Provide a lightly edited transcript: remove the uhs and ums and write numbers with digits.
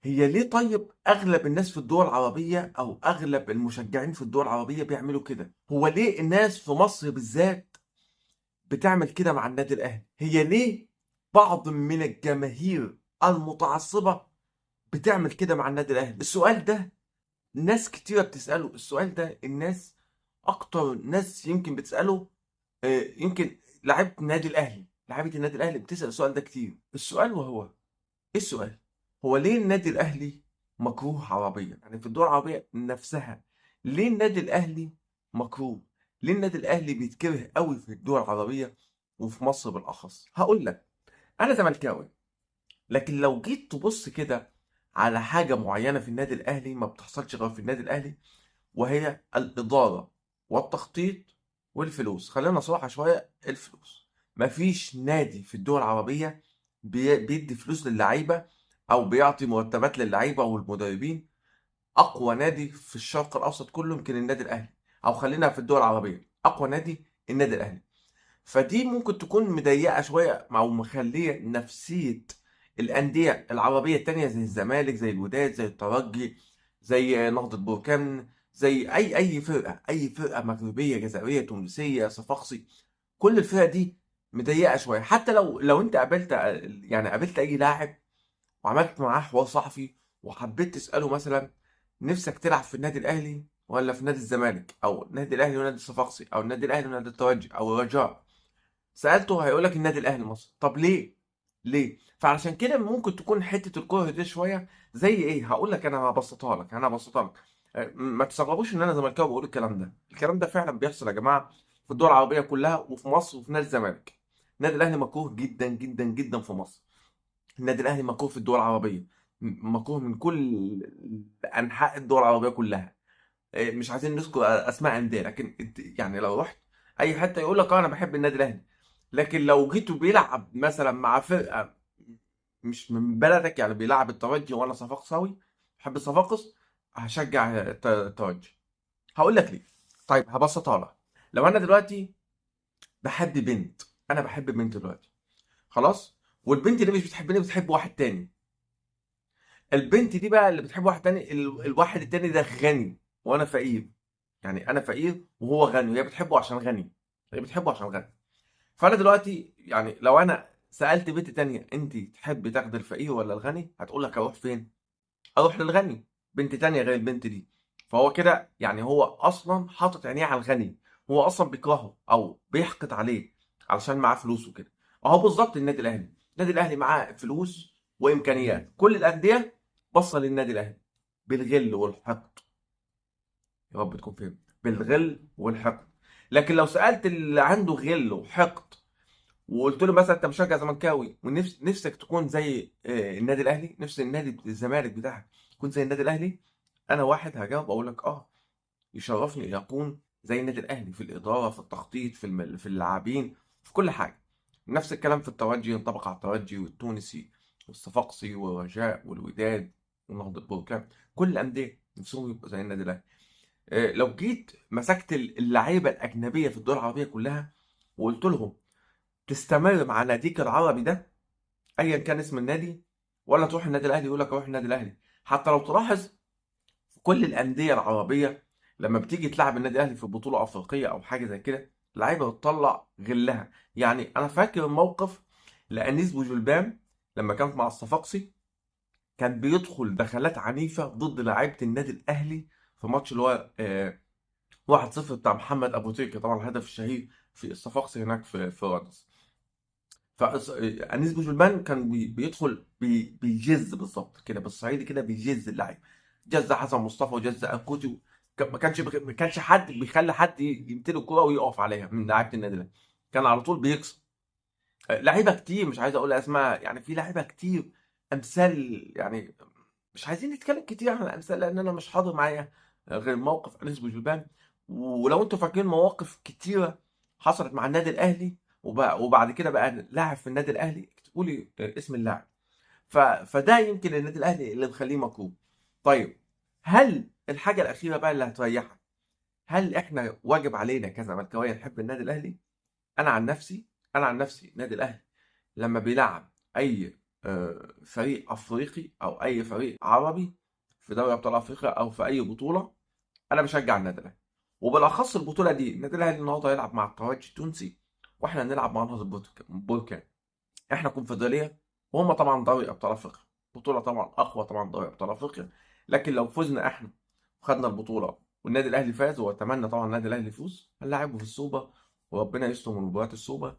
هي ليه طيب أغلب الناس في الدول العربية أو أغلب المشجعين في الدول العربية بيعملوا كده؟ هو ليه الناس في مصر بالذات بتعمل كده مع النادي الأهلي؟ هي ليه بعض من الجماهير المتعصبة بتعمل كده مع النادي الأهلي؟ السؤال ده ناس كتيرة بتسأله، السؤال ده الناس أكتر ناس يمكن بتسأله. يمكن لعيبة النادي الأهلي بتسأل السؤال ده كتير. السؤال وهو إيه السؤال؟ هو ليه النادي الأهلي مكروه عربيا؟ يعني في الدول العربية نفسها ليه النادي الأهلي مكروه؟ ليه النادي الأهلي بيتكره قوي في الدول العربية وفي مصر بالأخص؟ هقول لك. أنا زملكاوي، لكن لو جيت تبص كده على حاجة معينة في النادي الأهلي ما بتحصلش غير في النادي الأهلي، وهي الإدارة والتخطيط والفلوس. خلينا صراحة شوية، الفلوس. مفيش نادي في الدول العربية بيدي فلوس للعيبة أو بيعطي مرتبات للعيبة والمدربين. أقوى نادي في الشرق الأوسط كله يمكن النادي الأهلي، أو خلينا في الدول العربية أقوى نادي النادي الأهلي. فدي ممكن تكون مضيقة شوية أو مخلية نفسية الأندية العربية التانية زي الزمالك، زي الوداد، زي الترجي، زي نهضة بركان، زي أي فرقة مغربية، جزائرية، تونسية، صفاقسي. كل الفرق دي مضيقة شوية. حتى لو أنت قابلت أي لاعب وعملت معاه حوار صحفي وحبيت تسأله مثلا نفسك تلعب في النادي الأهلي ولا في نادي الزمالك، أو النادي الأهلي ونادي الصفاقسي، أو النادي الأهلي ونادي الترجي أو الرجاء، سألته هيقول لك النادي الأهلي مصر. طب ليه؟ ليه؟ فعلشان كده ممكن تكون حتة الكورة دي شوية زي إيه؟ هقول لك، أنا هبسطها لك. ما تستغربوش إن أنا زملكاوي بقول الكلام ده فعلا بيحصل يا جماعة في الدول العربية كلها وفي مصر وفي نادي الزمالك. النادي الأهلي مكروه جدا جدا جدا في مصر. النادي الأهلي مكروه في الدول العربية، مكروه من كل أنحاء الدول العربية كلها. مش عايزين نذكر اسماء انديه، لكن يعني لو رحت اي حته يقول لك انا بحب النادي الاهلي. لكن لو جيتوا بيلعب مثلا مع فرقه مش من بلدك، يعني بيلعب الترجي وانا صفاقساوي بحب صفاقس، هشجع الترجي. هقول لك ليه. طيب هبسطها لك. لو انا دلوقتي بحب بنت، انا بحب بنت دلوقتي، خلاص، والبنت دي مش بتحبني، بتحب واحد تاني. البنت دي بقى اللي بتحب واحد تاني، الواحد التاني ده غني وانا فقير. يعني انا فقير وهو غني، وهي بتحبه عشان غني. هي بتحبه عشان غني. فانا دلوقتي يعني لو انا سالت بنت تانية انت تحبي تاخدي الفقير ولا الغني، هتقول لك اروح فين؟ اروح للغني. بنت تانية غير البنت دي. فهو كده يعني هو اصلا حاطط عينيه على الغني. هو اصلا بيكرهه او بيحقد عليه علشان معاه فلوس وكده. اهو بالظبط النادي الاهلي معاه فلوس وامكانيات. كل الانديه باصه للنادي الاهلي بالغل والحقد. يا رب تكون فهمت. بالغل والحقد. لكن لو سالت اللي عنده غل وحقد وقلت له مثلا انت مشجع زملكاوي ونفسك تكون زي النادي الاهلي، نفس النادي الزمالك بتاعك يكون زي النادي الاهلي، انا واحد هجاوب اقول لك يشرفني ان اكون زي النادي الاهلي في الاداره، في التخطيط، في اللاعبين، في كل حاجه. نفس الكلام في الترجي، ينطبق على الترجي والتونسي والصفاقسي والرجاء والوداد ونهضه بركان. كل الانديه نفسهم يبقوا زي النادي الاهلي. لو جيت مسكت اللعيبه الاجنبيه في الدول العربيه كلها وقلت لهم تستمر مع ناديك العربي ده ايا كان اسم النادي ولا تروح النادي الاهلي، يقول لك اروح النادي الاهلي. حتى لو تلاحظ في كل الانديه العربيه لما بتيجي تلعب النادي الاهلي في بطوله افريقيه او حاجه زي كده، اللعيبه بتطلع غلها. يعني انا فاكر الموقف لانيس بوجلبان لما كانت مع الصفاقسي، كان بيدخل دخلات عنيفه ضد لعيبه النادي الاهلي في ماتش اللي هو 1-0 بتاع محمد ابو تريكه، طبعا الهدف الشهير في الصفاقسي هناك في رادس. فانيس بوجلبان كان بيدخل بيجز بالظبط كده بالصعيدي كده، بيجز اللعيب. جز حسن مصطفى وجز اكوتي. ما كانش حد بيخلي حد يمتلك الكوره ويقف عليها من لعيبه النادي الاهلي. كان على طول بيكسب. لعيبه كتير مش عايز اقول اسماء، يعني في لعيبه كتير امثال يعني. مش عايزين نتكلم كتير عن الامثال لان انا مش حاضر معايا غير موقف انيس بوجلبان. ولو انتوا فاكرين مواقف كتيره حصلت مع النادي الاهلي وبعد كده بقى لاعب في النادي الاهلي، اكتبوا لي اسم اللاعب. فده يمكن النادي الاهلي اللي مخليه مكروه. طيب، هل الحاجه الاخيره بقى اللي هتريحك، هل احنا واجب علينا كزملكاويه نحب النادي الاهلي؟ انا عن نفسي النادي الاهلي لما بيلعب اي فريق افريقي او اي فريق عربي في دوري ابطال افريقيا او في اي بطوله، انا بشجع النادي الاهلي. وبالاخص البطوله دي، النادي الاهلي النهارده هيلعب مع الترجي التونسي، واحنا هنلعب مع نهضه بركان. احنا كونفدراليه وهم طبعا دوري ابطال افريقيا، بطوله طبعا اقوى طبعا دوري ابطال افريقيا. لكن لو فزنا احنا وخدنا البطوله والنادي الاهلي فاز، واتمنى طبعا النادي الاهلي يفوز، هنلاعبه في السوبر وربنا يستر من مباريات السوبر.